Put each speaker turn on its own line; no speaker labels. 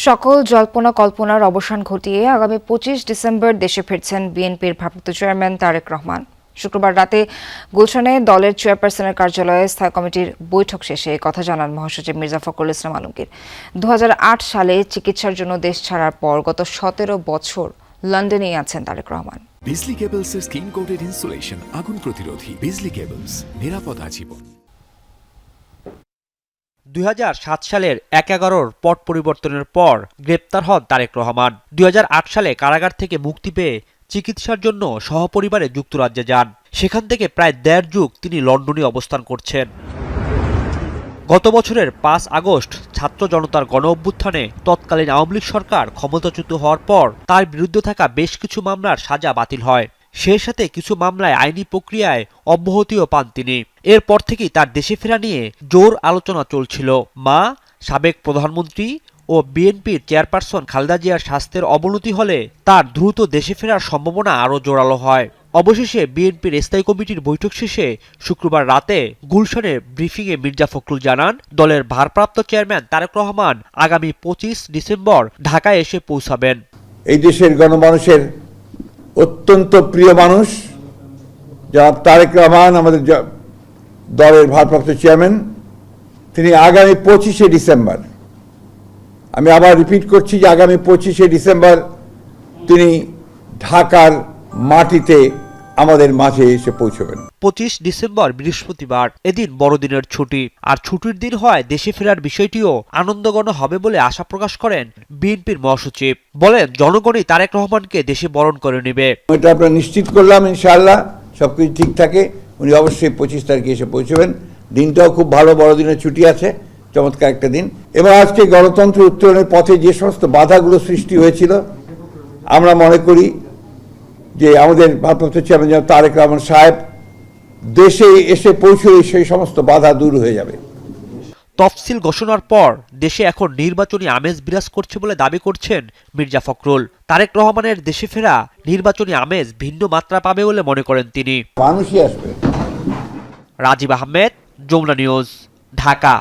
সকল জল্পনা কল্পনার অবসান ঘটিয়ে আগামী ২৫ ডিসেম্বর দেশে ফিরছেন বিএনপির ভারপ্রাপ্ত চেয়ারম্যান তারেক রহমান। শুক্রবার রাতে গুলশানে দলের চেয়ারপারসনের কার্যালয়ে স্থায়ী কমিটির বৈঠক শেষে কথা জানান মহাসচিব মির্জা ফখরুল ইসলাম আলমগীর। ২০০৮ সালে চিকিৎসার জন্য দেশ ছাড়ার পর গত ১৭ বছর লন্ডনেই আছেন তারেক রহমান।
বিজলি কেবলসের স্কিন কোটেড ইনসুলেশন আগুন প্রতিরোধী। বিজলি কেবলস, নিরাপদ আজীবন।
২০০৭ সালের ১/১১ পট পরিবর্তনের পর গ্রেপ্তার হন তারেক রহমান। ২০০৮ সালে কারাগার থেকে মুক্তি পেয়ে চিকিৎসার জন্য সহপরিবারে যুক্তরাজ্যে যান। সেখান থেকে প্রায় ১.৫ যুগ তিনি লন্ডনে অবস্থান করছেন। গত বছরের ৫ আগস্ট ছাত্র জনতার গণ অভ্যুত্থানে তৎকালীন আওয়ামী লীগ সরকার ক্ষমতাচ্যুত হওয়ার পর তার বিরুদ্ধে থাকা বেশ কিছু মামলার সাজা বাতিল হয়। সেই সাথে কিছু মামলায় আইনি প্রক্রিয়ায় অব্যাহতিও পান তিনি। এরপর থেকেই তার দেশে ফেরা নিয়ে জোর আলোচনা চলছিল। মা, সাবেক প্রধানমন্ত্রী ও বিএনপির চেয়ারপারসন খালেদা জিয়ার স্বাস্থ্যের অবনতি হলে তার দ্রুত দেশে ফেরার সম্ভাবনা আরও জোরালো হয়। অবশেষে বিএনপির স্থায়ী কমিটির বৈঠক শেষে শুক্রবার রাতে গুলশানের ব্রিফিংয়ে মির্জা ফখরুল জানান, দলের ভারপ্রাপ্ত চেয়ারম্যান তারেক রহমান আগামী ২৫ ডিসেম্বর ঢাকায় এসে পৌঁছাবেন।
এই দেশের গণমানুষের অত্যন্ত প্রিয় মানুষ জনাব তারেক রহমান, আমাদের দলের ভারপ্রাপ্ত চেয়ারম্যান, তিনি আগামী ২৫শে ডিসেম্বর, আমি আবার রিপিট করছি যে আগামী ২৫শে ডিসেম্বর তিনি ঢাকার মাটিতে আমাদের মাঝে এসে পৌঁছবেন।
২৫ ডিসেম্বর বৃহস্পতিবার, এদিন বড়দিনের ছুটি। আর ছুটির দিন হয় দেশে ফেরার বিষয়টিও আনন্দঘন হবে বলে আশা প্রকাশ করেন বিএনপির মহাসচিব। বলেন, জনগণই তারেক রহমানকে দেশে বরণ করে নেবে।
এটা আমরা নিশ্চিত করলাম, ইনশাআল্লাহ সবকিছু ঠিক থাকে, উনি অবশ্যই ২৫ তারিখে এসে পৌঁছবেন। দিনটাও খুব ভালো, বড়দিনের ছুটি আছে, চমৎকার একটা দিন। এবং আজকে গণতন্ত্র উত্তরণের পথে যে সমস্ত বাধাগুলো সৃষ্টি হয়েছিল, আমরা মনে করি যে আমাদের ভারপ্রাপ্ত চেয়ারম্যান তারেক রহমান সাহেব দেশে এসে পৌঁছলে সেই সমস্ত বাধা দূর হয়ে যাবে।
তফসিল ঘোষণার পর দেশে এখন নির্বাচনী আমেজ বিরাজ করছে বলে দাবি করছেন মির্জা ফখরুল। তারেক রহমানের দেশে ফেরা নির্বাচনী আমেজ ভিন্ন মাত্রা পাবে বলে মনে করেন তিনি।
মানুষই আসবে।
রাজীব আহমেদ, যমুনা নিউজ, ঢাকা।